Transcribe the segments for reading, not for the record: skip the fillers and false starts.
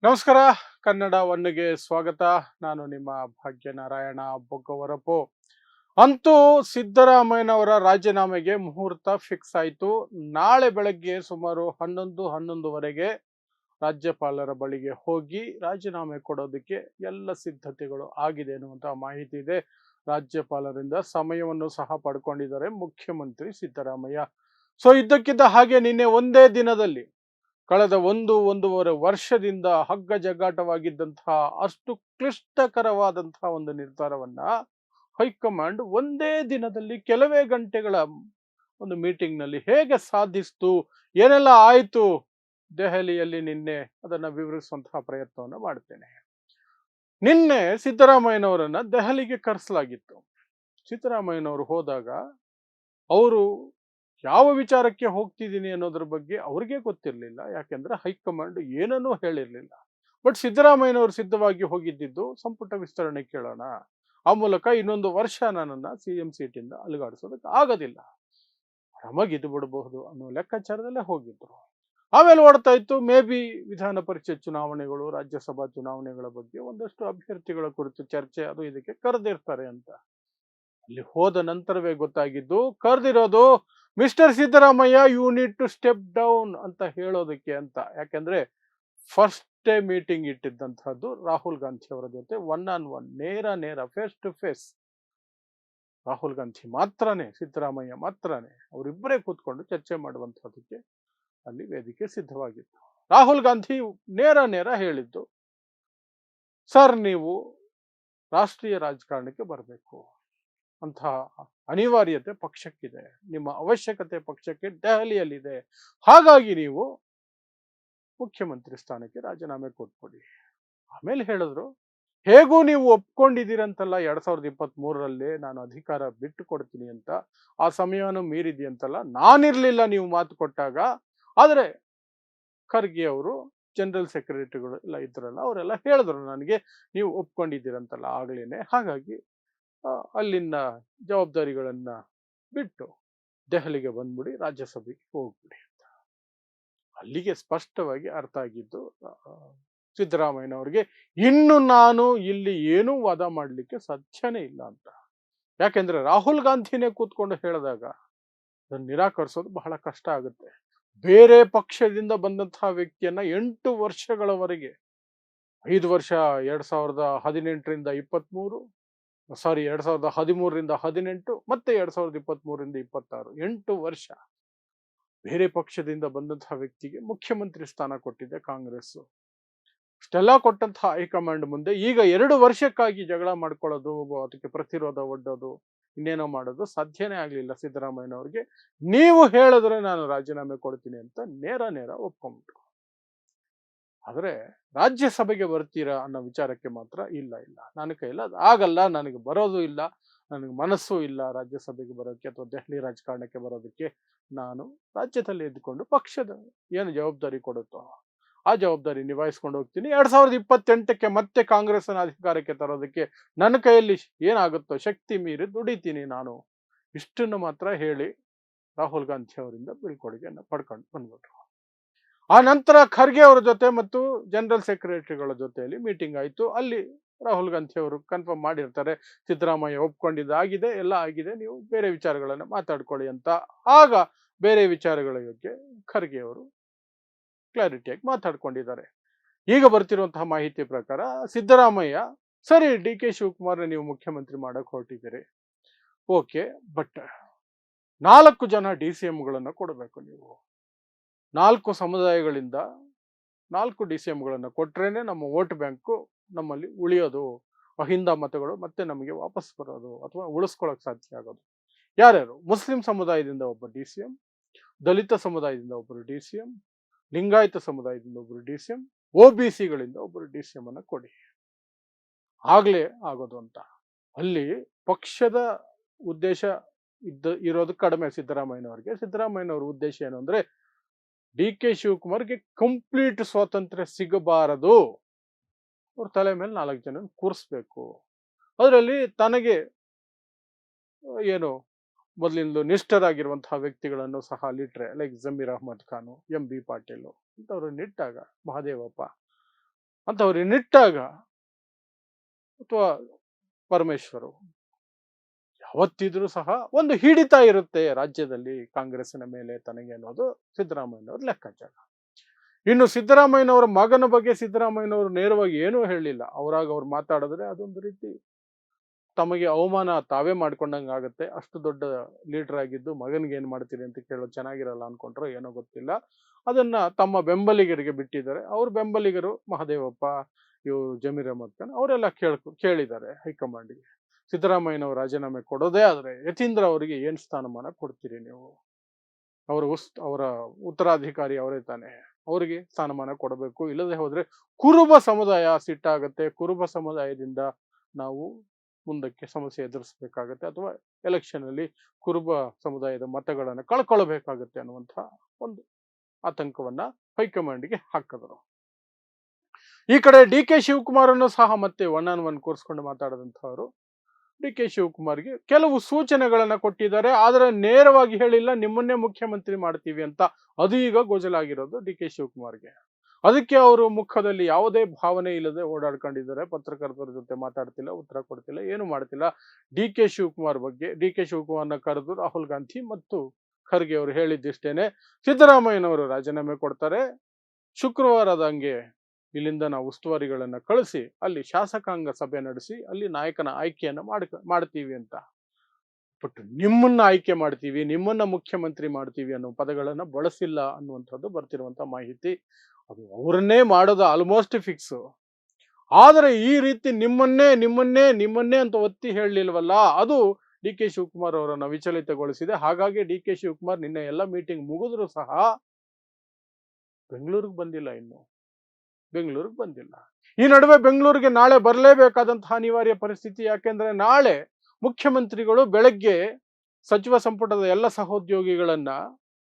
ನಮಸ್ಕಾರ. ಕನ್ನಡ ಒನ್‌ಗೆ ಸ್ವಾಗತ. ನಾನು ನಿಮ್ಮ ಭಾಗ್ಯನಾರಾಯಣ ಬೊಗ್ಗವರಪು. ಅಂತೂ ಸಿದ್ದರಾಮಯ್ಯನವರ ರಾಜೀನಾಮೆಗೆ ಮುಹೂರ್ತ ಫಿಕ್ಸ್ ಆಯಿತು. ನಾಳೆ ಬೆಳಗ್ಗೆ ಸುಮಾರು 11:11ವರೆಗೆ ರಾಜ್ಯಪಾಲರ ಬಳಿಗೆ ಹೋಗಿ ರಾಜೀನಾಮೆ ಕೊಡೋದಕ್ಕೆ ಎಲ್ಲ ಸಿದ್ಧತೆಗಳು ಆಗಿದೆ ಎನ್ನುವಂತಹ ಮಾಹಿತಿ ಇದೆ. ರಾಜ್ಯಪಾಲರಿಂದ ಸಮಯವನ್ನು ಸಹ ಪಡ್ಕೊಂಡಿದ್ದಾರೆ ಮುಖ್ಯಮಂತ್ರಿ ಸಿದ್ದರಾಮಯ್ಯ. ಸೊ ಇದ್ದಕ್ಕಿದ್ದ ಹಾಗೆ ನಿನ್ನೆ ಒಂದೇ ದಿನದಲ್ಲಿ ಕಳೆದ ಒಂದೂವರೆ ವರ್ಷದಿಂದ ಹಗ್ಗ ಜಗ್ಗಾಟವಾಗಿದ್ದಂತಹ ಅಷ್ಟು ಕ್ಲಿಷ್ಟಕರವಾದಂತಹ ಒಂದು ನಿರ್ಧಾರವನ್ನ ಹೈಕಮಾಂಡ್ ಒಂದೇ ದಿನದಲ್ಲಿ ಕೆಲವೇ ಗಂಟೆಗಳ ಒಂದು ಮೀಟಿಂಗ್ನಲ್ಲಿ ಹೇಗೆ ಸಾಧಿಸ್ತು, ಏನೆಲ್ಲ ಆಯಿತು ದೆಹಲಿಯಲ್ಲಿ ನಿನ್ನೆ ಅದನ್ನ ವಿವರಿಸುವಂತಹ ಪ್ರಯತ್ನವನ್ನು ಮಾಡ್ತೇನೆ. ನಿನ್ನೆ ಸಿದ್ದರಾಮಯ್ಯನವರನ್ನ ದೆಹಲಿಗೆ ಕರೆಸಲಾಗಿತ್ತು. ಸಿದ್ದರಾಮಯ್ಯನವರು ಹೋದಾಗ ಅವರು ಯಾವ ವಿಚಾರಕ್ಕೆ ಹೋಗ್ತಿದ್ದೀನಿ ಅನ್ನೋದ್ರ ಬಗ್ಗೆ ಅವ್ರಿಗೆ ಗೊತ್ತಿರಲಿಲ್ಲ. ಯಾಕೆಂದ್ರೆ ಹೈಕಮಾಂಡ್ ಏನನ್ನೂ ಹೇಳಿರಲಿಲ್ಲ. ಬಟ್ ಸಿದ್ದರಾಮಯ್ಯನವರು ಸಿದ್ಧವಾಗಿ ಹೋಗಿದ್ದಿದ್ದು ಸಂಪುಟ ವಿಸ್ತರಣೆ ಕೇಳೋಣ. ಆ ಮೂಲಕ ಇನ್ನೊಂದು ವರ್ಷ ನನ್ನನ್ನ ಸಿಎಂ ಸೀಟಿಂದ ಅಲುಗಾಡಿಸೋದಕ್ಕೆ ಆಗೋದಿಲ್ಲ. ಆರಾಮಾಗಿ ಬಿಡಬಹುದು ಅನ್ನೋ ಲೆಕ್ಕಾಚಾರದಲ್ಲೇ ಹೋಗಿದ್ರು. ಆಮೇಲೆ ಓಡ್ತಾ ಇತ್ತು ಮೇ ಬಿ ವಿಧಾನ ಪರಿಷತ್ ಚುನಾವಣೆಗಳು, ರಾಜ್ಯಸಭಾ ಚುನಾವಣೆಗಳ ಬಗ್ಗೆ ಒಂದಷ್ಟು ಅಭ್ಯರ್ಥಿಗಳ ಕುರಿತು ಚರ್ಚೆ ಅದು ಇದಕ್ಕೆ ಕರೆದಿರ್ತಾರೆ ಅಂತ. ಅಲ್ಲಿ ಹೋದ ನಂತರವೇ ಗೊತ್ತಾಗಿದ್ದು ಕರೆದಿರೋದು mister Siddaramaiah you need to step down ಅಂತ ಹೇಳೋದಕ್ಕೆ ಅಂತ. ಯಾಕೆಂದ್ರೆ ಫಸ್ಟ್ ಡೇ ಮೀಟಿಂಗ್ ಇಟ್ಟಿದ್ದಂತಹದ್ದು ರಾಹುಲ್ ಗಾಂಧಿ ಅವರ ಜೊತೆ ಒನ್ ಆನ್ ಒನ್, ನೇರ face to face. Rahul Gandhi ಮಾತ್ರನೇ, ಸಿದ್ದರಾಮಯ್ಯ ಮಾತ್ರನೇ ಅವರಿಬ್ಬರೇ ಕೂತ್ಕೊಂಡು ಚರ್ಚೆ ಮಾಡುವಂತಹದಕ್ಕೆ ಅಲ್ಲಿ ವೇದಿಕೆ ಸಿದ್ಧವಾಗಿತ್ತು. ರಾಹುಲ್ ಗಾಂಧಿ ನೇರ ಹೇಳಿದ್ದು, ಸರ್ ನೀವು ರಾಷ್ಟ್ರೀಯ ರಾಜಕಾರಣಕ್ಕೆ ಬರಬೇಕು ಅಂತಹ ಅನಿವಾರ್ಯತೆ ಪಕ್ಷಕ್ಕಿದೆ, ನಿಮ್ಮ ಅವಶ್ಯಕತೆ ಪಕ್ಷಕ್ಕೆ ದೆಹಲಿಯಲ್ಲಿದೆ. ಹಾಗಾಗಿ ನೀವು ಮುಖ್ಯಮಂತ್ರಿ ಸ್ಥಾನಕ್ಕೆ ರಾಜೀನಾಮೆ ಕೊಟ್ಬಿಡಿ. ಆಮೇಲೆ ಹೇಳಿದ್ರು, ಹೇಗೂ ನೀವು ಒಪ್ಕೊಂಡಿದ್ದೀರಂತಲ್ಲ 2023ರಲ್ಲಿ ನಾನು ಅಧಿಕಾರ ಬಿಟ್ಟು ಕೊಡ್ತೀನಿ ಅಂತ, ಆ ಸಮಯವನ್ನು ಮೀರಿದ್ಯಂತಲ್ಲ, ನಾನಿರ್ಲಿಲ್ಲ ನೀವು ಮಾತು ಕೊಟ್ಟಾಗ. ಆದರೆ ಖರ್ಗೆ ಅವರು, ಜನರಲ್ ಸೆಕ್ರೆಟರಿಗಳು ಎಲ್ಲ ಇದ್ರಲ್ಲ, ಅವರೆಲ್ಲ ಹೇಳಿದ್ರು ನನಗೆ ನೀವು ಒಪ್ಕೊಂಡಿದ್ದೀರಂತಲ್ಲ ಆಗ್ಲೇನೆ. ಹಾಗಾಗಿ ಅಲ್ಲಿನ ಜವಾಬ್ದಾರಿಗಳನ್ನ ಬಿಟ್ಟು ದೆಹಲಿಗೆ ಬಂದ್ಬಿಡಿ, ರಾಜ್ಯಸಭೆಗೆ ಹೋಗ್ಬಿಡಿ ಅಂತ. ಅಲ್ಲಿಗೆ ಸ್ಪಷ್ಟವಾಗಿ ಅರ್ಥ ಆಗಿದ್ದು ಸಿದ್ದರಾಮಯ್ಯನವರಿಗೆ, ಇನ್ನು ನಾನು ಇಲ್ಲಿ ಏನೂ ವಾದ ಮಾಡಲಿಕ್ಕೆ ಸಾಧ್ಯನೇ ಇಲ್ಲ ಅಂತ. ಯಾಕೆಂದ್ರೆ ರಾಹುಲ್ ಗಾಂಧಿನೇ ಕೂತ್ಕೊಂಡು ಹೇಳಿದಾಗ ಅದನ್ನು ನಿರಾಕರಿಸೋದು ಬಹಳ ಕಷ್ಟ ಆಗುತ್ತೆ. ಬೇರೆ ಪಕ್ಷದಿಂದ ಬಂದಂತಹ ವ್ಯಕ್ತಿಯನ್ನ 8 ವರ್ಷಗಳವರೆಗೆ, 5 ವರ್ಷ 2018ರಿಂದ 23, 2013ರಿಂದ 18, ಮತ್ತೆ 2023ರಿಂದ 26, 8 ವರ್ಷ ಬೇರೆ ಪಕ್ಷದಿಂದ ಬಂದಂತಹ ವ್ಯಕ್ತಿಗೆ ಮುಖ್ಯಮಂತ್ರಿ ಸ್ಥಾನ ಕೊಟ್ಟಿದೆ ಕಾಂಗ್ರೆಸ್. ಇಷ್ಟೆಲ್ಲ ಕೊಟ್ಟಂತಹ ಹೈಕಮಾಂಡ್ ಮುಂದೆ ಈಗ 2 ವರ್ಷಕ್ಕಾಗಿ ಜಗಳ ಮಾಡ್ಕೊಳ್ಳೋದು, ಅದಕ್ಕೆ ಪ್ರತಿರೋಧ ಒಡ್ಡೋದು, ಇನ್ನೇನೋ ಮಾಡೋದು ಸಾಧ್ಯನೇ ಆಗ್ಲಿಲ್ಲ ಸಿದ್ದರಾಮಯ್ಯನವ್ರಿಗೆ. ನೀವು ಹೇಳಿದ್ರೆ ನಾನು ರಾಜೀನಾಮೆ ಕೊಡ್ತೀನಿ ಅಂತ ನೇರ ಒಪ್ಕೊಂಡ್ಬಿಟ್ರು. ಆದ್ರೆ ರಾಜ್ಯಸಭೆಗೆ ಬರ್ತೀರಾ ಅನ್ನೋ ವಿಚಾರಕ್ಕೆ ಮಾತ್ರ ಇಲ್ಲ ನನ್ನ ಕೈಯಲ್ಲಿ ಅದು ಆಗಲ್ಲ, ನನಗೆ ಬರೋದು ಇಲ್ಲ, ನನಗೆ ಮನಸ್ಸು ಇಲ್ಲ ರಾಜ್ಯಸಭೆಗೆ ಬರೋಕ್ಕೆ ಅಥವಾ ದೆಹಲಿ ರಾಜಕಾರಣಕ್ಕೆ ಬರೋದಕ್ಕೆ. ನಾನು ರಾಜ್ಯದಲ್ಲಿ ಇದ್ದುಕೊಂಡು ಪಕ್ಷದ ಏನು ಜವಾಬ್ದಾರಿ ಕೊಡುತ್ತೋ ಆ ಜವಾಬ್ದಾರಿ ನಿಭಾಯಿಸ್ಕೊಂಡು ಹೋಗ್ತೀನಿ. 2028ಕ್ಕೆ ಮತ್ತೆ ಕಾಂಗ್ರೆಸ್ನ ಅಧಿಕಾರಕ್ಕೆ ತರೋದಕ್ಕೆ ನನ್ನ ಕೈಯಲ್ಲಿ ಏನಾಗುತ್ತೋ ಶಕ್ತಿ ಮೀರಿ ದುಡಿತೀನಿ ನಾನು. ಇಷ್ಟನ್ನು ಮಾತ್ರ ಹೇಳಿ ರಾಹುಲ್ ಗಾಂಧಿ ಅವರಿಂದ ಬೀಳ್ಕೊಡುಗೆಯನ್ನು ಪಡ್ಕೊಂಡು ಬಂದ್ಬಿಟ್ರು. ಆ ನಂತರ ಖರ್ಗೆ ಅವರ ಜೊತೆ ಮತ್ತು ಜನರಲ್ ಸೆಕ್ರೆಟರಿಗಳ ಜೊತೆಯಲ್ಲಿ ಮೀಟಿಂಗ್ ಆಯಿತು. ಅಲ್ಲಿ ರಾಹುಲ್ ಗಾಂಧಿ ಅವರು ಕನ್ಫರ್ಮ್ ಮಾಡಿರ್ತಾರೆ, ಸಿದ್ದರಾಮಯ್ಯ ಒಪ್ಕೊಂಡಿದ್ದಾಗಿದೆ, ಎಲ್ಲ ಆಗಿದೆ, ನೀವು ಬೇರೆ ವಿಚಾರಗಳನ್ನು ಮಾತಾಡ್ಕೊಳ್ಳಿ ಅಂತ. ಆಗ ಬೇರೆ ವಿಚಾರಗಳ ಬಗ್ಗೆ ಖರ್ಗೆ ಅವರು ಕ್ಲಾರಿಟಿಯಾಗಿ ಮಾತಾಡ್ಕೊಂಡಿದ್ದಾರೆ. ಈಗ ಬರ್ತಿರುವಂತಹ ಮಾಹಿತಿ ಪ್ರಕಾರ ಸಿದ್ದರಾಮಯ್ಯ, ಸರಿ ಡಿ ಕೆ ಶಿವಕುಮಾರ್ ನೀವು ಮುಖ್ಯಮಂತ್ರಿ ಮಾಡಕ್ ಹೊರಟಿದ್ದೀರಿ, ಓಕೆ, ಬಟ್ 4 ಜನ DCMಗಳನ್ನು ಕೊಡಬೇಕು ನೀವು. 4 ಸಮುದಾಯಗಳಿಂದ 4 DCMಗಳನ್ನು ಕೊಟ್ರೇನೆ ನಮ್ಮ ವೋಟ್ ಬ್ಯಾಂಕು ನಮ್ಮಲ್ಲಿ ಉಳಿಯೋದು, ಅಹಿಂದ ಮತಗಳು ಮತ್ತೆ ನಮಗೆ ವಾಪಸ್ ಬರೋದು ಅಥವಾ ಉಳಿಸ್ಕೊಳ್ಳೋಕೆ ಸಾಧ್ಯ ಆಗೋದು. ಯಾರ್ಯಾರು? ಮುಸ್ಲಿಂ ಸಮುದಾಯದಿಂದ ಒಬ್ಬ DCM, ದಲಿತ ಸಮುದಾಯದಿಂದ ಒಬ್ಬರು DCM, ಲಿಂಗಾಯತ ಸಮುದಾಯದಿಂದ ಒಬ್ಬರು DCM, OBCಗಳಿಂದ ಒಬ್ಬರು DCM ಅನ್ನ ಕೊಡಿ, ಆಗ್ಲೇ ಆಗೋದು ಅಂತ. ಅಲ್ಲಿ ಪಕ್ಷದ ಉದ್ದೇಶ ಇರೋದು ಕಡಿಮೆ ಸಿದ್ದರಾಮಯ್ಯನವರಿಗೆ. ಸಿದ್ದರಾಮಯ್ಯನವರ ಉದ್ದೇಶ ಏನು ಅಂದ್ರೆ, ಡಿ ಕೆ ಶಿವಕುಮಾರ್ಗೆ ಕಂಪ್ಲೀಟ್ ಸ್ವಾತಂತ್ರ್ಯ ಸಿಗಬಾರದು, ಅವ್ರ ತಲೆ ಮೇಲೆ 4 ಜನ ಕೂರಿಸ್ಬೇಕು. ಅದರಲ್ಲಿ ತನಗೆ ಏನು ಮೊದಲಿಂದ ನಿಷ್ಠರಾಗಿರುವಂತಹ ವ್ಯಕ್ತಿಗಳನ್ನು ಸಹ ಅಲ್ಲಿಟ್ರೆ, ಲೈಕ್ ಜಮೀರ್ ಅಹ್ಮದ್ ಖಾನು, MB ಪಾಟೀಲ್ ಇಂಥವ್ರನ್ನ ಇಟ್ಟಾಗ, ಮಹದೇವಪ್ಪ, ಅಂತ ಅವ್ರಿಗೆ ನಿಟ್ಟಾಗ ಅಥವಾ ಪರಮೇಶ್ವರು ಯಾವತ್ತಿದ್ರೂ ಸಹ ಒಂದು ಹಿಡಿತ ಇರುತ್ತೆ ರಾಜ್ಯದಲ್ಲಿ ಕಾಂಗ್ರೆಸ್ಸಿನ ಮೇಲೆ ತನಗೆ ಅನ್ನೋದು ಸಿದ್ದರಾಮಯ್ಯನವ್ರ ಲೆಕ್ಕಾಚಾರ. ಇನ್ನು ಸಿದ್ದರಾಮಯ್ಯನವರ ಮಗನ ಬಗ್ಗೆ ಸಿದ್ದರಾಮಯ್ಯನವರು ನೇರವಾಗಿ ಏನೂ ಹೇಳಲಿಲ್ಲ. ಅವರಾಗ ಅವ್ರು ಮಾತಾಡಿದ್ರೆ ಅದೊಂದು ರೀತಿ ತಮಗೆ ಅವಮಾನ ತಾವೇ ಮಾಡ್ಕೊಂಡಂಗೆ ಆಗುತ್ತೆ. ಅಷ್ಟು ದೊಡ್ಡ ಲೀಡರ್ ಆಗಿದ್ದು ಮಗನಿಗೆ ಏನ್ ಮಾಡ್ತೀರಿ ಅಂತ ಕೇಳೋದು ಚೆನ್ನಾಗಿರಲ್ಲ ಅನ್ಕೊಂಡ್ರೋ ಏನೋ ಗೊತ್ತಿಲ್ಲ. ಅದನ್ನ ತಮ್ಮ ಬೆಂಬಲಿಗರಿಗೆ ಬಿಟ್ಟಿದ್ದಾರೆ. ಅವ್ರ ಬೆಂಬಲಿಗರು ಮಹದೇವಪ್ಪ, ಇವರು ಜಮೀರ್ ಅಹಮದ್ ಖಾನ್ ಅವರೆಲ್ಲ ಕೇಳಿದ್ದಾರೆ ಹೈಕಮಾಂಡ್ಗೆ, ಸಿದ್ದರಾಮಯ್ಯನವರು ರಾಜೀನಾಮೆ ಕೊಡೋದೇ ಆದ್ರೆ ಯತೀಂದ್ರ ಅವರಿಗೆ ಏನ್ ಸ್ಥಾನಮಾನ ಕೊಡ್ತೀರಿ ನೀವು? ಅವರ ಉತ್ತರಾಧಿಕಾರಿ ಅವರೇ ತಾನೆ, ಅವರಿಗೆ ಸ್ಥಾನಮಾನ ಕೊಡಬೇಕು. ಇಲ್ಲದೆ ಹೋದ್ರೆ ಕುರುಬ ಸಮುದಾಯ ಸಿಟ್ಟಾಗತ್ತೆ. ಕುರುಬ ಸಮುದಾಯದಿಂದ ನಾವು ಮುಂದಕ್ಕೆ ಸಮಸ್ಯೆ ಎದುರಿಸಬೇಕಾಗತ್ತೆ, ಅಥವಾ ಎಲೆಕ್ಷನ್ ಅಲ್ಲಿ ಕುರುಬ ಸಮುದಾಯದ ಮತಗಳನ್ನು ಕಳ್ಕೊಳ್ಬೇಕಾಗತ್ತೆ ಅನ್ನುವಂಥ ಒಂದು ಆತಂಕವನ್ನ ಹೈಕಮಾಂಡ್ಗೆ ಹಾಕಿದ್ರು. ಈ ಕಡೆ ಡಿ ಕೆ ಶಿವಕುಮಾರನ್ನು ಸಹ ಮತ್ತೆ ಒನ್ ಆನ್ ಒನ್ ಕೂರಿಸ್ಕೊಂಡು ಮಾತಾಡಿದಂಥವರು ಡಿ ಕೆ ಶಿವಕುಮಾರ್ಗೆ ಕೆಲವು ಸೂಚನೆಗಳನ್ನ ಕೊಟ್ಟಿದ್ದಾರೆ. ಆದ್ರೆ ನೇರವಾಗಿ ಹೇಳಿಲ್ಲ ನಿಮ್ಮನ್ನೇ ಮುಖ್ಯಮಂತ್ರಿ ಮಾಡ್ತೀವಿ ಅಂತ. ಅದು ಈಗ ಗೋಜಲಾಗಿರೋದು ಡಿ ಕೆ ಶಿವಕುಮಾರ್ಗೆ. ಅದಕ್ಕೆ ಅವರು ಮುಖದಲ್ಲಿ ಯಾವುದೇ ಭಾವನೆ ಇಲ್ಲದೆ ಓಡಾಡ್ಕೊಂಡಿದ್ದಾರೆ. ಪತ್ರಕರ್ತರ ಜೊತೆ ಮಾತಾಡ್ತಿಲ್ಲ, ಉತ್ತರ ಕೊಡ್ತಿಲ್ಲ, ಏನು ಮಾಡ್ತಿಲ್ಲ. ಡಿ ಕೆ ಶಿವಕುಮಾರ್ನ ಕರೆದು ರಾಹುಲ್ ಗಾಂಧಿ ಮತ್ತು ಖರ್ಗೆ ಅವರು ಹೇಳಿದ್ದಿಷ್ಟೇನೆ, ಸಿದ್ದರಾಮಯ್ಯನವರು ರಾಜೀನಾಮೆ ಕೊಡ್ತಾರೆ, ಶುಕ್ರವಾರದಂಗೆ ಇಲ್ಲಿಂದ ನಾವು ಉಸ್ತುವಾರಿಗಳನ್ನ ಕಳಿಸಿ ಅಲ್ಲಿ ಶಾಸಕಾಂಗ ಸಭೆ ನಡೆಸಿ ಅಲ್ಲಿ ನಾಯಕನ ಆಯ್ಕೆಯನ್ನ ಮಾಡ್ತೀವಿ ಅಂತ. ಬಟ್ ನಿಮ್ಮನ್ನ ಆಯ್ಕೆ ಮಾಡ್ತೀವಿ, ನಿಮ್ಮನ್ನ ಮುಖ್ಯಮಂತ್ರಿ ಮಾಡ್ತೀವಿ ಅನ್ನೋ ಪದಗಳನ್ನ ಬಳಸಿಲ್ಲ ಅನ್ನುವಂಥದ್ದು ಬರ್ತಿರುವಂತ ಮಾಹಿತಿ. ಅದು ಅವರನ್ನೇ ಮಾಡೋದು ಆಲ್ಮೋಸ್ಟ್ ಫಿಕ್ಸ್. ಆದರೆ ಈ ರೀತಿ ನಿಮ್ಮನ್ನೇ ಅಂತ ಒತ್ತಿ ಹೇಳಲಿಲ್ವಲ್ಲ, ಅದು ಡಿ ಕೆ ಶಿವಕುಮಾರ್ ಅವರನ್ನ ವಿಚಲಿತಗೊಳಿಸಿದೆ. ಹಾಗಾಗಿ ಡಿ ಕೆ ಶಿವಕುಮಾರ್ ನಿನ್ನೆ ಎಲ್ಲ ಮೀಟಿಂಗ್ ಮುಗಿದ್ರು ಸಹ ಬೆಂಗಳೂರಿಗೆ ಬಂದಿಲ್ಲ. ಈ ನಡುವೆ ಬೆಂಗಳೂರಿಗೆ ನಾಳೆ ಬರಲೇಬೇಕಾದಂತಹ ಅನಿವಾರ್ಯ ಪರಿಸ್ಥಿತಿ. ಯಾಕೆಂದ್ರೆ ನಾಳೆ ಮುಖ್ಯಮಂತ್ರಿಗಳು ಬೆಳಗ್ಗೆ ಸಚಿವ ಸಂಪುಟದ ಎಲ್ಲ ಸಹೋದ್ಯೋಗಿಗಳನ್ನ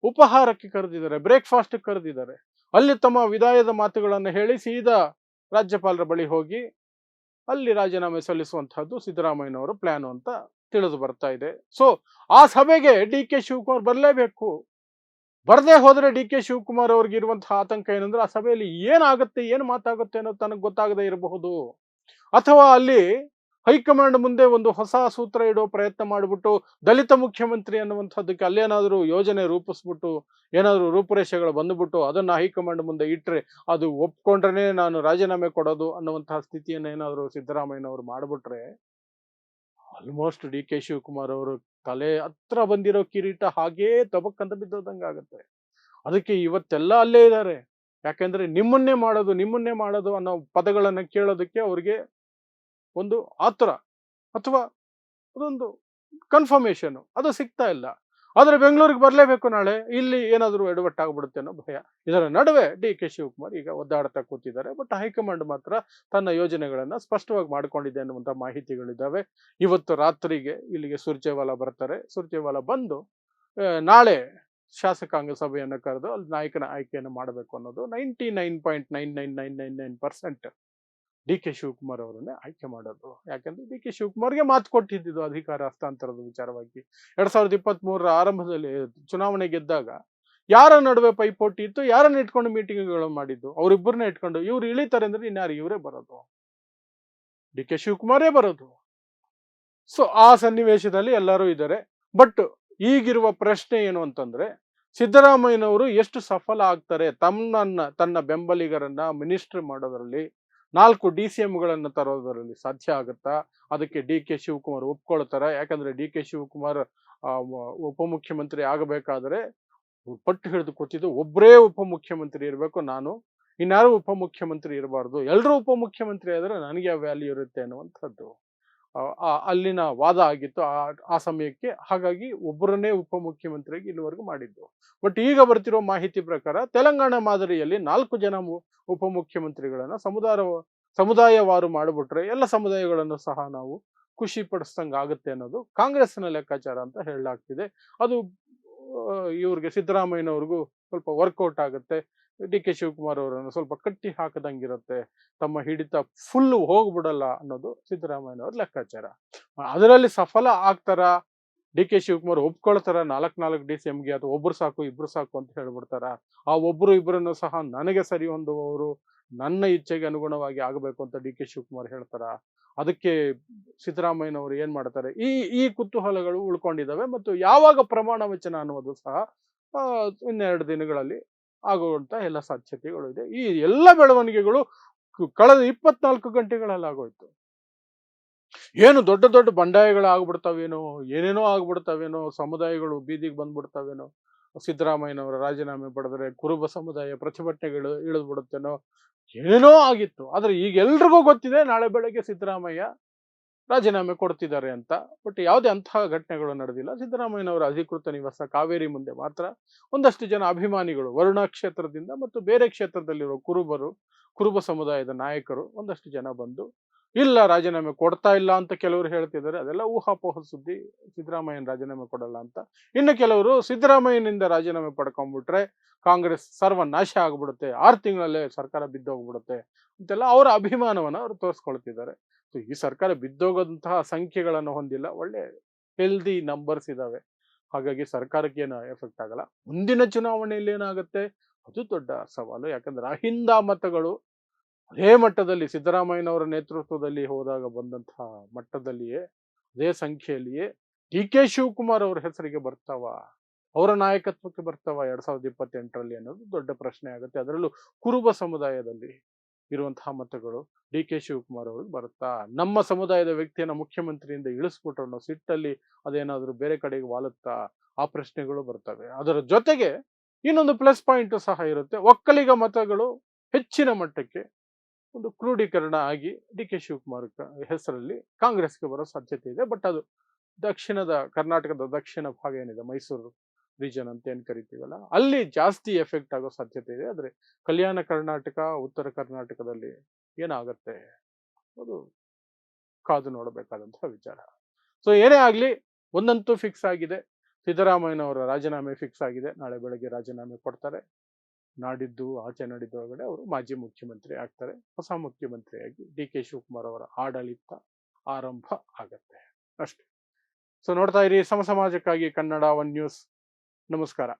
ಉಪಹಾರಕ್ಕೆ ಕರೆದಿದ್ದಾರೆ, ಬ್ರೇಕ್ಫಾಸ್ಟ್ ಕರೆದಿದ್ದಾರೆ. ಅಲ್ಲಿ ತಮ್ಮ ವಿದಾಯದ ಮಾತುಗಳನ್ನು ಹೇಳಿ ಸೀದಾ ರಾಜ್ಯಪಾಲರ ಬಳಿ ಹೋಗಿ ಅಲ್ಲಿ ರಾಜೀನಾಮೆ ಸಲ್ಲಿಸುವಂತಹದ್ದು ಸಿದ್ದರಾಮಯ್ಯನವರ ಪ್ಲಾನ್ ಅಂತ ತಿಳಿದು ಬರ್ತಾ ಇದೆ. ಸೊ ಆ ಸಭೆಗೆ ಡಿ ಕೆ ಶಿವಕುಮಾರ್ ಬರಲೇಬೇಕು. ಬರದೇ ಹೋದ್ರೆ ಡಿ ಕೆ ಶಿವಕುಮಾರ್ ಅವ್ರಿಗೆ ಇರುವಂತಹ ಆತಂಕ ಏನಂದ್ರೆ ಆ ಸಭೆಯಲ್ಲಿ ಏನಾಗುತ್ತೆ, ಏನು ಮಾತಾಗುತ್ತೆ ಅನ್ನೋದು ತನಗೆ ಗೊತ್ತಾಗದೇ ಇರಬಹುದು. ಅಥವಾ ಅಲ್ಲಿ ಹೈಕಮಾಂಡ್ ಮುಂದೆ ಒಂದು ಹೊಸ ಸೂತ್ರ ಇಡೋ ಪ್ರಯತ್ನ ಮಾಡಿಬಿಟ್ಟು ದಲಿತ ಮುಖ್ಯಮಂತ್ರಿ ಅನ್ನುವಂಥದ್ದಕ್ಕೆ ಅಲ್ಲೇನಾದ್ರೂ ಯೋಜನೆ ರೂಪಿಸ್ಬಿಟ್ಟು ಏನಾದ್ರೂ ರೂಪುರೇಷೆಗಳು ಬಂದ್ಬಿಟ್ಟು ಅದನ್ನ ಹೈಕಮಾಂಡ್ ಮುಂದೆ ಇಟ್ರೆ ಅದು ಒಪ್ಕೊಂಡ್ರೆ ನಾನು ರಾಜೀನಾಮೆ ಕೊಡೋದು ಅನ್ನುವಂತಹ ಸ್ಥಿತಿಯನ್ನ ಏನಾದ್ರು ಸಿದ್ದರಾಮಯ್ಯನವರು ಮಾಡ್ಬಿಟ್ರೆ ಆಲ್ಮೋಸ್ಟ್ ಡಿ ಕೆ ಶಿವಕುಮಾರ್ ಅವರು ತಲೆ ಹತ್ರ ಬಂದಿರೋ ಕಿರೀಟ ಹಾಗೇ ತಬಕ್ಕಂತ ಬಿದ್ದೋದಂಗಾಗತ್ತೆ. ಅದಕ್ಕೆ ಇವತ್ತೆಲ್ಲ ಅಲ್ಲೇ ಇದ್ದಾರೆ. ಯಾಕೆಂದ್ರೆ ನಿಮ್ಮನ್ನೇ ಮಾಡೋದು ಅನ್ನೋ ಪದಗಳನ್ನ ಕೇಳೋದಕ್ಕೆ ಅವ್ರಿಗೆ ಒಂದು ಆತರ ಅಥವಾ ಅದೊಂದು ಕನ್ಫರ್ಮೇಶನ್ ಅದು ಸಿಗ್ತಾ ಇಲ್ಲ. ಆದ್ರೆ ಬೆಂಗಳೂರಿಗೆ ಬರಲೇಬೇಕು ನಾಳೆ, ಇಲ್ಲಿ ಏನಾದರೂ ಎಡವಟ್ಟಾಗ್ಬಿಡುತ್ತೆ ಅನ್ನೋ ಭಯ. ಇದರ ನಡುವೆ ಡಿ ಕೆ ಶಿವಕುಮಾರ್ ಈಗ ಒದ್ದಾಡ್ತಾ ಕೂತಿದ್ದಾರೆ. ಬಟ್ ಹೈಕಮಾಂಡ್ ಮಾತ್ರ ತನ್ನ ಯೋಜನೆಗಳನ್ನ ಸ್ಪಷ್ಟವಾಗಿ ಮಾಡ್ಕೊಂಡಿದೆ ಅನ್ನುವಂಥ ಮಾಹಿತಿಗಳಿದ್ದಾವೆ. ಇವತ್ತು ರಾತ್ರಿಗೆ ಇಲ್ಲಿಗೆ ಸುರ್ಜೇವಾಲಾ ಬರ್ತಾರೆ. ಸುರ್ಜೇವಾಲಾ ಬಂದು ನಾಳೆ ಶಾಸಕಾಂಗ ಸಭೆಯನ್ನು ಕರೆದು ಅಲ್ಲಿ ನಾಯಕನ ಆಯ್ಕೆಯನ್ನು ಮಾಡಬೇಕು ಅನ್ನೋದು 99.99999% ಡಿ ಕೆ ಶಿವಕುಮಾರ್ ಅವರನ್ನೇ ಆಯ್ಕೆ ಮಾಡೋದು. ಯಾಕಂದ್ರೆ ಡಿ ಕೆ ಶಿವಕುಮಾರ್ಗೆ ಮಾತು ಕೊಟ್ಟಿದ್ದು ಅಧಿಕಾರ ಹಸ್ತಾಂತರದ ವಿಚಾರವಾಗಿ 2023ರ ಆರಂಭದಲ್ಲಿ ಚುನಾವಣೆ ಗೆದ್ದಾಗ ಯಾರ ನಡುವೆ ಪೈಪೋಟಿ ಇತ್ತು, ಯಾರನ್ನ ಇಟ್ಕೊಂಡು ಮೀಟಿಂಗ್ಗಳು ಮಾಡಿದ್ದು, ಅವರಿಬ್ಬರನ್ನ ಇಟ್ಕೊಂಡು ಇವ್ರು ಇಳಿತಾರೆ ಅಂದ್ರೆ ಇನ್ಯಾರು ಇವರೇ ಬರೋದು, ಡಿ ಕೆ ಶಿವಕುಮಾರೇ ಬರೋದು. ಸೊ ಆ ಸನ್ನಿವೇಶದಲ್ಲಿ ಎಲ್ಲರೂ ಇದ್ದಾರೆ. ಬಟ್ ಈಗಿರುವ ಪ್ರಶ್ನೆ ಏನು ಅಂತಂದ್ರೆ ಸಿದ್ದರಾಮಯ್ಯನವರು ಎಷ್ಟು ಸಫಲ ಆಗ್ತಾರೆ ತನ್ನ ಬೆಂಬಲಿಗರನ್ನ ಮಿನಿಸ್ಟರ್ ಮಾಡೋದ್ರಲ್ಲಿ, 4 DCMಗಳನ್ನ ತರೋದರಲ್ಲಿ ಸಾಧ್ಯ ಆಗುತ್ತಾ? ಅದಕ್ಕೆ ಡಿ ಕೆ ಶಿವಕುಮಾರ್ ಒಪ್ಕೊಳ್ತಾರ? ಯಾಕಂದ್ರೆ ಡಿ ಕೆ ಶಿವಕುಮಾರ್ ಉಪಮುಖ್ಯಮಂತ್ರಿ ಆಗಬೇಕಾದ್ರೆ ಪಟ್ಟು ಹಿಡಿದು ಕೂತಿದ್ದು ಒಬ್ಬರೇ ಉಪಮುಖ್ಯಮಂತ್ರಿ ಇರಬೇಕು, ನಾನು ಇನ್ಯಾರು ಉಪಮುಖ್ಯಮಂತ್ರಿ ಇರಬಾರ್ದು, ಎಲ್ಲರೂ ಉಪಮುಖ್ಯಮಂತ್ರಿ ಆದ್ರೆ ನನಗೆ ಆ ವ್ಯಾಲ್ಯೂ ಇರುತ್ತೆ ಅನ್ನುವಂಥದ್ದು ಅಲ್ಲಿನ ವಾದ ಆಗಿತ್ತು ಆ ಸಮಯಕ್ಕೆ. ಹಾಗಾಗಿ ಒಬ್ಬರನ್ನೇ ಉಪಮುಖ್ಯಮಂತ್ರಿಯಾಗಿ ಇಲ್ಲಿವರೆಗೂ ಮಾಡಿದ್ದು. ಬಟ್ ಈಗ ಬರ್ತಿರೋ ಮಾಹಿತಿ ಪ್ರಕಾರ ತೆಲಂಗಾಣ ಮಾದರಿಯಲ್ಲಿ 4 ಜನ ಉಪಮುಖ್ಯಮಂತ್ರಿಗಳನ್ನ ಸಮುದಾಯವಾರು ಮಾಡಿಬಿಟ್ರೆ ಎಲ್ಲ ಸಮುದಾಯಗಳನ್ನು ಸಹ ನಾವು ಖುಷಿ ಪಡಿಸ್ದಂಗೆ ಆಗುತ್ತೆ ಅನ್ನೋದು ಕಾಂಗ್ರೆಸ್ನ ಲೆಕ್ಕಾಚಾರ ಅಂತ ಹೇಳಲಾಗ್ತಿದೆ. ಅದು ಇವ್ರಿಗೆ ಸಿದ್ದರಾಮಯ್ಯನವ್ರಿಗೂ ಸ್ವಲ್ಪ ವರ್ಕೌಟ್ ಆಗುತ್ತೆ. ಡಿ ಕೆ ಶಿವಕುಮಾರ್ ಅವರನ್ನು ಸ್ವಲ್ಪ ಕಟ್ಟಿ ಹಾಕದಂಗಿರುತ್ತೆ, ತಮ್ಮ ಹಿಡಿತ ಫುಲ್ ಹೋಗ್ಬಿಡಲ್ಲ ಅನ್ನೋದು ಸಿದ್ದರಾಮಯ್ಯನವ್ರ ಲೆಕ್ಕಾಚಾರ. ಅದರಲ್ಲಿ ಸಫಲ ಆಗ್ತಾರ? ಡಿ ಕೆ ಶಿವಕುಮಾರ್ ಒಪ್ಕೊಳ್ತಾರ 4 DCMಗೆ, ಅಥವಾ ಒಬ್ರು ಸಾಕು ಇಬ್ರು ಸಾಕು ಅಂತ ಹೇಳ್ಬಿಡ್ತಾರ? ಆ ಒಬ್ರು ಇಬ್ಬರನ್ನು ಸಹ ನನಗೆ ಸರಿ ಹೊಂದುವವರು ನನ್ನ ಇಚ್ಛೆಗೆ ಅನುಗುಣವಾಗಿ ಆಗಬೇಕು ಅಂತ ಡಿ ಕೆ ಶಿವಕುಮಾರ್ ಹೇಳ್ತಾರ? ಅದಕ್ಕೆ ಸಿದ್ದರಾಮಯ್ಯನವರು ಏನ್ ಮಾಡ್ತಾರೆ? ಈ ಈ ಕುತೂಹಲಗಳು ಉಳ್ಕೊಂಡಿದ್ದಾವೆ. ಮತ್ತು ಯಾವಾಗ ಪ್ರಮಾಣ ವಚನ ಅನ್ನೋದು ಸಹ ಇನ್ನೆರಡು ದಿನಗಳಲ್ಲಿ ಆಗುವಂತ ಎಲ್ಲ ಸಾಧ್ಯತೆಗಳು ಇದೆ. ಈ ಎಲ್ಲ ಬೆಳವಣಿಗೆಗಳು ಕಳೆದ 24 ಗಂಟೆಗಳಲ್ಲಿ ಆಗೋಯ್ತು. ಏನು ದೊಡ್ಡ ದೊಡ್ಡ ಬಂಡಾಯಗಳು ಆಗ್ಬಿಡ್ತಾವೇನೋ, ಏನೇನೋ ಆಗ್ಬಿಡ್ತಾವೇನೋ, ಸಮುದಾಯಗಳು ಬೀದಿಗೆ ಬಂದ್ಬಿಡ್ತಾವೇನೋ, ಸಿದ್ದರಾಮಯ್ಯನವರ ರಾಜೀನಾಮೆ ಪಡೆದರೆ ಕುರುಬ ಸಮುದಾಯ ಪ್ರತಿಭಟನೆಗಳು ಇಳಿದು ಬಿಡುತ್ತೇನೋ, ಏನೇನೋ ಆಗಿತ್ತು. ಆದ್ರೆ ಈಗ ಎಲ್ರಿಗೂ ಗೊತ್ತಿದೆ ನಾಳೆ ಬೆಳಗ್ಗೆ ಸಿದ್ದರಾಮಯ್ಯ ರಾಜೀನಾಮೆ ಕೊಡ್ತಿದ್ದಾರೆ ಅಂತ. ಬಟ್ ಯಾವುದೇ ಅಂತಹ ಘಟನೆಗಳು ನಡೆದಿಲ್ಲ. ಸಿದ್ದರಾಮಯ್ಯನವರ ಅಧಿಕೃತ ನಿವಾಸ ಕಾವೇರಿ ಮುಂದೆ ಮಾತ್ರ ಒಂದಷ್ಟು ಜನ ಅಭಿಮಾನಿಗಳು ವರುಣಾ ಕ್ಷೇತ್ರದಿಂದ ಮತ್ತು ಬೇರೆ ಕ್ಷೇತ್ರದಲ್ಲಿರುವ ಕುರುಬ ಸಮುದಾಯದ ನಾಯಕರು ಒಂದಷ್ಟು ಜನ ಬಂದು, ಇಲ್ಲ ರಾಜೀನಾಮೆ ಕೊಡ್ತಾ ಇಲ್ಲ ಅಂತ ಕೆಲವರು ಹೇಳ್ತಿದ್ದಾರೆ. ಅದೆಲ್ಲ ಊಹಾಪೋಹ ಸುದ್ದಿ. ಸಿದ್ದರಾಮಯ್ಯನ ರಾಜೀನಾಮೆ ಕೊಡಲ್ಲ ಅಂತ. ಇನ್ನು ಕೆಲವರು ಸಿದ್ದರಾಮಯ್ಯನಿಂದ ರಾಜೀನಾಮೆ ಪಡ್ಕೊಂಡ್ಬಿಟ್ರೆ ಕಾಂಗ್ರೆಸ್ ಸರ್ವನಾಶ ಆಗ್ಬಿಡುತ್ತೆ, 6 ತಿಂಗಳಲ್ಲೇ ಸರ್ಕಾರ ಬಿದ್ದೋಗ್ಬಿಡುತ್ತೆ ಅಂತೆಲ್ಲ ಅವರ ಅಭಿಮಾನವನ್ನ ಅವರು ತೋರಿಸ್ಕೊಳ್ತಿದ್ದಾರೆ. ಈ ಸರ್ಕಾರ ಬಿದ್ದೋಗಂತಹ ಸಂಖ್ಯೆಗಳನ್ನು ಹೊಂದಿಲ್ಲ. ಒಳ್ಳೆ ಹೆಲ್ದಿ ನಂಬರ್ಸ್ ಇದಾವೆ. ಹಾಗಾಗಿ ಸರ್ಕಾರಕ್ಕೆ ಏನು ಎಫೆಕ್ಟ್ ಆಗಲ್ಲ. ಮುಂದಿನ ಚುನಾವಣೆಯಲ್ಲಿ ಏನಾಗುತ್ತೆ ಅದು ದೊಡ್ಡ ಸವಾಲು. ಯಾಕಂದ್ರೆ ಅಹಿಂದ ಮತಗಳು ಅದೇ ಮಟ್ಟದಲ್ಲಿ ಸಿದ್ದರಾಮಯ್ಯನವರ ನೇತೃತ್ವದಲ್ಲಿ ಹೋದಾಗ ಬಂದಂತಹ ಮಟ್ಟದಲ್ಲಿಯೇ, ಅದೇ ಸಂಖ್ಯೆಯಲ್ಲಿಯೇ ಡಿ ಕೆ ಶಿವಕುಮಾರ್ ಅವರ ಹೆಸರಿಗೆ ಬರ್ತಾವ, ಅವರ ನಾಯಕತ್ವಕ್ಕೆ ಬರ್ತಾವ 2028ರಲ್ಲಿ ಅನ್ನೋದು ದೊಡ್ಡ ಪ್ರಶ್ನೆ ಆಗುತ್ತೆ. ಅದರಲ್ಲೂ ಕುರುಬ ಸಮುದಾಯದಲ್ಲಿ ಇರುವಂತಹ ಮತಗಳು ಡಿ ಕೆ ಶಿವಕುಮಾರ್ ಅವ್ರಿಗೆ ಬರುತ್ತಾ? ನಮ್ಮ ಸಮುದಾಯದ ವ್ಯಕ್ತಿಯನ್ನ ಮುಖ್ಯಮಂತ್ರಿಯಿಂದ ಇಳಿಸ್ಬಿಟ್ರು ಅನ್ನೋ ಸಿಟ್ಟಲ್ಲಿ ಅದೇನಾದ್ರೂ ಬೇರೆ ಕಡೆಗೆ ವಾಲುತ್ತಾ? ಆ ಪ್ರಶ್ನೆಗಳು ಬರ್ತವೆ. ಅದರ ಜೊತೆಗೆ ಇನ್ನೊಂದು ಪ್ಲಸ್ ಪಾಯಿಂಟ್ ಸಹ ಇರುತ್ತೆ. ಒಕ್ಕಲಿಗ ಮತಗಳು ಹೆಚ್ಚಿನ ಮಟ್ಟಕ್ಕೆ ಒಂದು ಕ್ರೋಢೀಕರಣ ಆಗಿ ಡಿ ಕೆ ಶಿವಕುಮಾರ್ ಹೆಸರಲ್ಲಿ ಕಾಂಗ್ರೆಸ್ಗೆ ಬರೋ ಸಾಧ್ಯತೆ ಇದೆ. ಬಟ್ ಅದು ಕರ್ನಾಟಕದ ದಕ್ಷಿಣ ಭಾಗ ಏನಿದೆ, ಮೈಸೂರು ರೀಜನ್ ಅಂತ ಏನ್ ಕರಿತೀವಲ್ಲ, ಅಲ್ಲಿ ಜಾಸ್ತಿ ಎಫೆಕ್ಟ್ ಆಗೋ ಸಾಧ್ಯತೆ ಇದೆ. ಆದ್ರೆ ಕಲ್ಯಾಣ ಕರ್ನಾಟಕ, ಉತ್ತರ ಕರ್ನಾಟಕದಲ್ಲಿ ಏನಾಗತ್ತೆ ಅದು ಕಾದು ನೋಡಬೇಕಾದಂತಹ ವಿಚಾರ. ಸೊ ಏನೇ ಆಗ್ಲಿ, ಒಂದಂತೂ ಫಿಕ್ಸ್ ಆಗಿದೆ, ಸಿದ್ದರಾಮಯ್ಯನವರ ರಾಜೀನಾಮೆ ಫಿಕ್ಸ್ ಆಗಿದೆ. ನಾಳೆ ಬೆಳಗ್ಗೆ ರಾಜೀನಾಮೆ ಕೊಡ್ತಾರೆ. ನಾಡಿದ್ದು ಆಚೆ ನಾಡಿದ್ದು ಒಳಗಡೆ ಅವರು ಮಾಜಿ ಮುಖ್ಯಮಂತ್ರಿ ಆಗ್ತಾರೆ. ಹೊಸ ಮುಖ್ಯಮಂತ್ರಿಯಾಗಿ ಡಿ ಕೆ ಶಿವಕುಮಾರ್ ಅವರ ಆಡಳಿತ ಆರಂಭ ಆಗತ್ತೆ ಅಷ್ಟೇ. ಸೊ ನೋಡ್ತಾ ಇರಿ ಸಮಾಜಕ್ಕಾಗಿ ಕನ್ನಡ 1 ನ್ಯೂಸ್. ನಮಸ್ಕಾರ.